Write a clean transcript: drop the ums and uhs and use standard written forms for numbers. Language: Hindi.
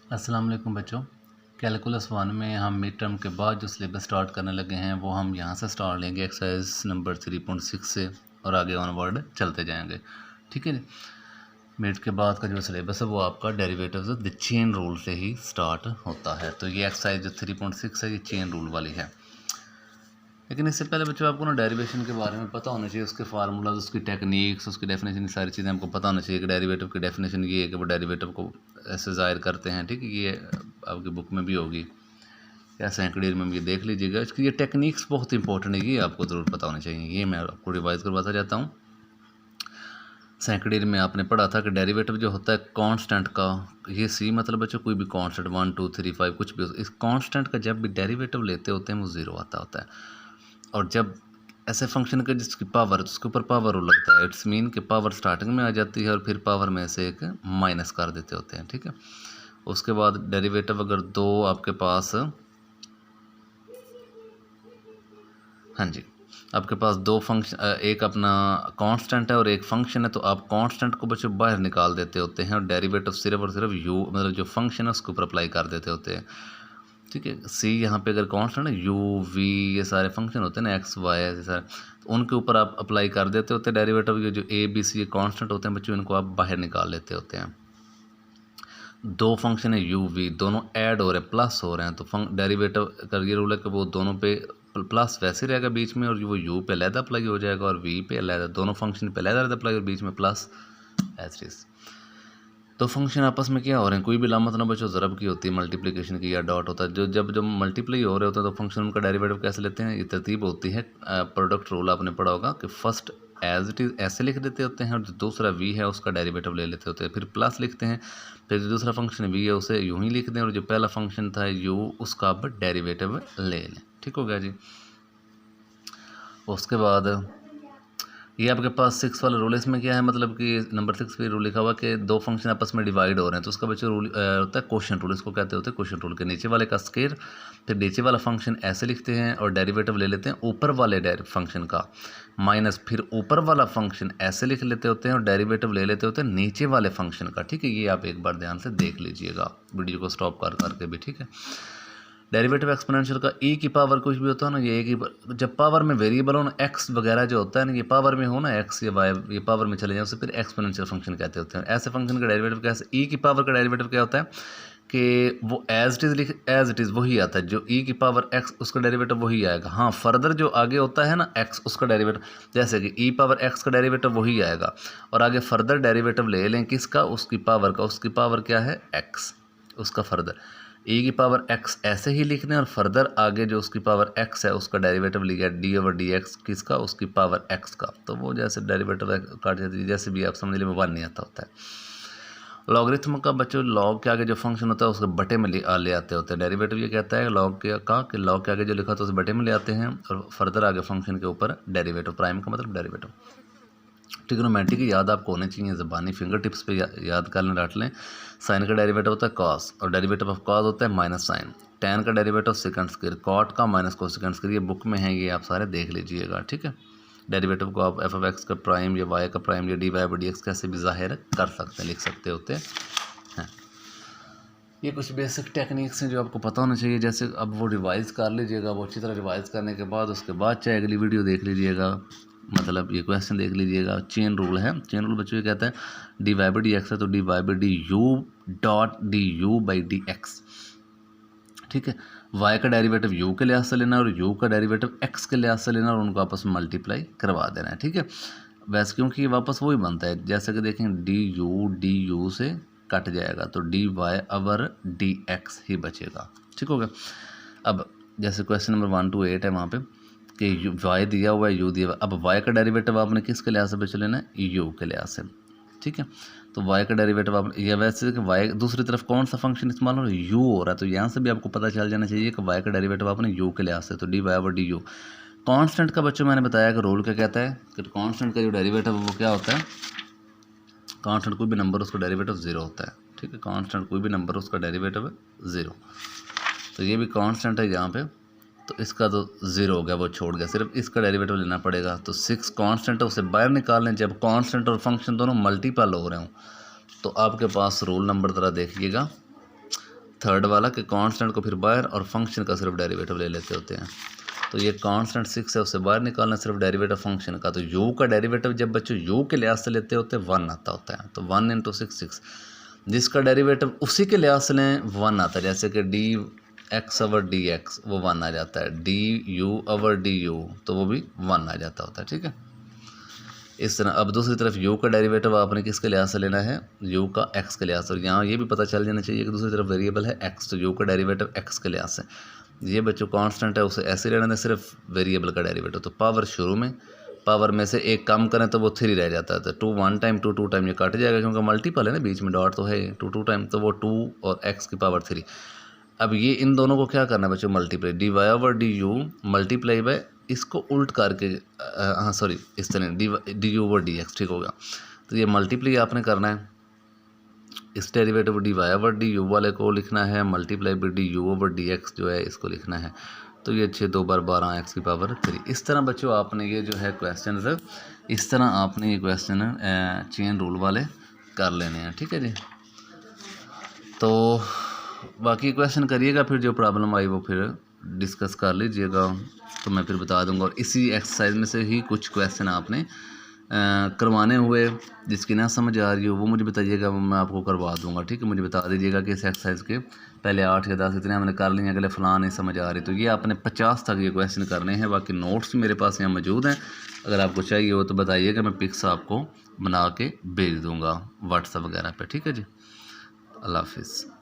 अस्सलाम वालेकुम बच्चों। कैलकुलस वन में हम मिड टर्म के बाद जो सिलेबस स्टार्ट करने लगे हैं वो हम यहाँ से स्टार्ट लेंगे एक्सरसाइज नंबर 3.6 से और आगे ऑनवर्ड चलते जाएंगे। ठीक है जी। मिड के बाद का जो सिलेबस है वो आपका डेरिवेटिव्स द चेन रूल से ही स्टार्ट होता है। तो ये एक्सरसाइज जो 3.6 है ये चेन रूल वाली है। लेकिन इससे पहले बच्चों आपको ना डेरिवेशन के बारे में पता होना चाहिए, उसके फार्मूलाज, उसकी टेक्निक्स, उसकी डेफिनेशन, सारी चीज़ें हमको पता होना चाहिए कि डेरिवेटिव की डेफिनेशन ये है कि वो डेरिवेटिव को ऐसे ज़ाहिर करते हैं। ठीक है, ये आपकी बुक में भी होगी या सैकड़े में ये देख लीजिएगा। इसकी ये टेक्निक्स बहुत इंपॉर्टेंट है, ये आपको ज़रूर पता होना चाहिए। ये मैं आपको रिवाइज़ करवाता जाता हूँ। सैकड़े में आपने पढ़ा था कि डेरिवेटिव जो होता है कांस्टेंट का, ये सी मतलब बच्चों कोई भी कांस्टेंट 1 2 3 5 कुछ भी हो, इस कांस्टेंट का जब भी डेरिवेटिव लेते होते हैं वो ज़ीरो आता होता है। और जब ऐसे फंक्शन का जिसकी पावर, उसके ऊपर पावर वो लगता है, इट्स मीन कि पावर स्टार्टिंग में आ जाती है और फिर पावर में से एक माइनस कर देते होते हैं। ठीक है, उसके बाद डेरिवेटिव अगर दो आपके पास, हाँ जी, आपके पास दो फंक्शन, एक अपना कांस्टेंट है और एक फंक्शन है, तो आप कांस्टेंट को बच्चों बाहर निकाल देते होते हैं और डेरिवेटिव सिर्फ और सिर्फ यू मतलब जो फंक्शन है उसके ऊपर अप्लाई कर देते होते हैं। ठीक है, सी यहाँ पे अगर कांस्टेंट है, यू वी ये सारे फंक्शन होते हैं ना, एक्स वाई ऐसे सारे, तो उनके ऊपर आप अप्लाई कर देते होते हैं डेरिवेटिव। ये जो ए बी सी ये कांस्टेंट होते हैं बच्चों, इनको आप बाहर निकाल लेते होते हैं। दो फंक्शन है यू वी, दोनों ऐड हो रहे हैं, प्लस हो रहे हैं, तो डेरिवेटिव का ये रूल है कि वो दोनों पे प्लस वैसे रहेगा बीच में, और वो यू पे अलहदा अप्लाई हो जाएगा और वी पे अलहदा, दोनों फंक्शन पे अलहदा अप्लाई और बीच में प्लस एज इज। तो फंक्शन आपस में क्या हो रहे हैं, कोई भी लामत ना बच्चों ज़रब की होती है, मल्टीप्लिकेशन की या डॉट होता है, जो जब मल्टीप्लाई हो रहे होते हैं तो फंक्शन उनका डेरिवेटिव कैसे लेते हैं, ये तरतीब होती है। प्रोडक्ट रूल आपने पढ़ा होगा कि फर्स्ट एज इट इज़ ऐसे लिख देते होते हैं और जो दूसरा वी है उसका डेरिवेटिव ले लेते होते हैं, फिर प्लस लिखते हैं, फिर जो दूसरा फंक्शन वी है उसे यूँ ही लिख दें और जो पहला फंक्शन था यू उसका अब डेरिवेटिव ले लें। ठीक हो गया जी। उसके बाद ये आपके पास 6 वाला रूल, इसमें क्या है, मतलब कि नंबर 6 पे रूल लिखा हुआ कि दो फंक्शन आपस में डिवाइड हो रहे हैं, तो उसका बच्चों रूल होता है क्वोशिएंट रूल, इसको कहते होते हैं क्वोशिएंट रूल के नीचे वाले का स्क्वायर, फिर नीचे वाला फंक्शन ऐसे लिखते हैं और डेरिवेटिव ले लेते हैं ऊपर वाले फंक्शन का, माइनस फिर ऊपर वाला फंक्शन ऐसे लिख लेते होते हैं और डेरिवेटिव ले लेते होते हैं नीचे वाले फंक्शन का। ठीक है, ये आप एक बार ध्यान से देख लीजिएगा वीडियो को स्टॉप कर करके भी। ठीक है, डेरिवेटिव एक्सपोनेंशियल का ई की पावर कुछ भी होता है ना, ये जब पावर में वेरिएबल हो ना, एक्स वगैरह जो होता है ना, ये पावर में हो ना, एक्स या वाई ये पावर में चले जाए उसे फिर एक्सपोनेंशियल फंक्शन कहते होते हैं। ऐसे फंक्शन का डेरिवेटिव कैसे, ई की पावर का डेरिवेटिव क्या होता है कि वो एज इट इज़ वही आता है, जो ई की पावर एक्स उसका डेरिवेटिव वही आएगा। हाँ, फर्दर जो आगे होता है ना एक्स उसका डेरिवेटिव, जैसे कि ई पावर एक्स का डेरिवेटिव वही आएगा और आगे फर्दर डेरिवेटिव ले लें किसका, उसकी पावर का, उसकी पावर क्या है एक्स, उसका फर्दर ई की पावर एक्स ऐसे ही लिखने और फर्दर आगे जो उसकी पावर एक्स है उसका डेरिवेटिव लिया डी ओवर डी एक्स किसका, उसकी पावर एक्स का, तो वो जैसे डेरिवेटिव काट जाती है, जैसे भी आप समझ लीजिए वन नहीं आता होता है। लॉगरिथम का बच्चों लॉग के आगे जो फंक्शन होता है उसके बटे में ले आते होते हैं। डेरिवेटिव ये कहता है लॉग कि लॉग के आगे जो लिखा था उसे बटे में ले आते हैं और फर्दर आगे फंक्शन के ऊपर डेरिवेटिव, प्राइम का मतलब डेरिवेटिव। ट्रिग्नोमेट्री की याद आपको होनी चाहिए, ज़बानी फिंगर टिप्स पे याद कर लें, रट लें। साइन का डेरिवेटिव होता है कॉस और डेरिवेटिव ऑफ कॉस होता है माइनस साइन। टैन का डेरिवेटिव सेकंड स्क्वायर, कॉट का माइनस कोसेकंड स्क्वायर, ये बुक में है, ये आप सारे देख लीजिएगा। ठीक है, डेरिवेटिव को आप एफ ऑफ एक्स का प्राइम या वाई का प्राइम या d y by d x कैसे भी ज़ाहिर कर सकते हैं, लिख सकते होते हैं। ये कुछ बेसिक टेक्निक्स हैं जो आपको पता होना चाहिए। जैसे अब वो रिवाइज़ कर लीजिएगा, वो अच्छी तरह रिवाइज़ करने के बाद उसके बाद चाहे अगली वीडियो देख लीजिएगा, मतलब ये क्वेश्चन देख लीजिएगा। चेन रूल है, चेन रूल बच्चों ये कहता है d y by d x है तो D y by d u dot d u by d x. ठीक है, वाई का डेरिवेटिव यू के लिहाज से लेना और यू का डेरिवेटिव एक्स के लिहाज से लेना और उनको आपस में मल्टीप्लाई करवा देना है। ठीक है, वैसे क्योंकि वापस वही बनता है, जैसे कि देखें डी यू से कट जाएगा तो D Y over D X ही बचेगा। ठीक हो गया। अब जैसे क्वेश्चन नंबर 1 to 8 है वहाँ पे कि वाई दिया हुआ है यू दिया हुआ है, अब वाई का डेरिवेटिव आपने किसके लिहाज से बच लेना है, यू के लिहाज से। ठीक है, तो वाई का डेरिवेटिव आप या वैसे कि वाई दूसरी तरफ कौन सा फंक्शन इस्तेमाल हो रहा है, यू हो रहा है, तो यहाँ से भी आपको पता चल जाना चाहिए कि वाई का डेरिवेटिव आपने यू के लिहाज से, तो D y over d u. Constant का बच्चों मैंने बताया कि रूल क्या कहता है कि कांस्टेंट का जो डेरिवेटिव है वो क्या होता है, कांस्टेंट कोई भी नंबर उसका डेरिवेटिव ज़ीरो होता है। ठीक है, कांस्टेंट कोई भी नंबर उसका डेरिवेटिव है ज़ीरो, तो ये भी कांस्टेंट है यहाँ पे, तो इसका तो ज़ीरो हो गया, वो छोड़ गया, सिर्फ इसका डेरिवेटिव लेना पड़ेगा। तो 6 कांस्टेंट है उसे बाहर निकाल लें, जब कांस्टेंट और फंक्शन दोनों मल्टीपल हो रहे हों तो आपके पास रूल नंबर ज़रा देखिएगा, थर्ड वाला कि कांस्टेंट को फिर बाहर और फंक्शन का सिर्फ डेरिवेटिव ले लेते होते हैं। तो ये कांस्टेंट 6 है, उससे बाहर निकालना सिर्फ डेरिवेटिव फंक्शन का। तो u का डेरिवेटिव जब बच्चों u के लिहाज से लेते होते हैं 1 आता होता है। तो 1 × 6 6, जिसका डेरिवेटिव उसी के लिहाज से लें 1 आता है। जैसे कि dx/dx वो 1 आ जाता है, du/du तो वो भी 1 आ जाता होता है। ठीक है, इस तरह। अब दूसरी तरफ u का डेरिवेटिव आपने किसके लिहाज से लेना है, u का x के लिहाज से। और यहाँ ये भी पता चल जाना चाहिए कि दूसरी तरफ वेरिएबल है x, तो u का डेरिवेटिव x के लिहाज से। ये बच्चों कांस्टेंट है, उसे ऐसे लेना है सिर्फ वेरिएबल का डेरिवेटिव। तो पावर शुरू में, पावर में से एक कम करें तो वो 3 रह जाता है। तो 2 1 टाइम 2 2 टाइम ये काट जाएगा, क्योंकि मल्टीपल है ना, बीच में डॉट तो है। 2 2 टाइम तो वो 2 और x की पावर 3। अब ये इन दोनों को क्या करना है बच्चों, मल्टीप्लाई। dy/du मल्टीप्लाई बाय इसको उल्ट करके, हाँ सॉरी, इस तरह du/dx, ठीक होगा। तो ये मल्टीप्लाई आपने करना है, इस डेरिवेटिव dy/du वाले को लिखना है, मल्टीप्लाई बाय du/dx जो है इसको लिखना है। तो ये 6 2 बार 12 x की पावर 3। इस तरह बच्चों आपने ये जो है क्वेश्चन, इस तरह आपने ये क्वेश्चन चेन रूल वाले कर लेने हैं। ठीक है जी, तो बाकी क्वेश्चन करिएगा, फिर जो प्रॉब्लम आई वो फिर डिस्कस कर लीजिएगा, तो मैं फिर बता दूंगा। और इसी एक्सरसाइज में से ही कुछ क्वेश्चन आपने करवाने हुए, जिसकी ना समझ आ रही हो वो मुझे बताइएगा, मैं आपको करवा दूंगा। ठीक है, मुझे बता दीजिएगा कि इस एक्सरसाइज के पहले 8 या 10 इतने हमने कर लिए, अगले फ़लाँ नहीं समझ आ रही। तो ये आपने 50 तक ये क्वेश्चन करने हैं। बाकी नोट्स मेरे पास यहाँ मौजूद हैं, अगर आपको चाहिए हो तो बताइएगा, मैं पिक्स आपको बना के भेज दूँगा व्हाट्सएप वगैरह पर। ठीक है जी, अल्लाह हाफिज़।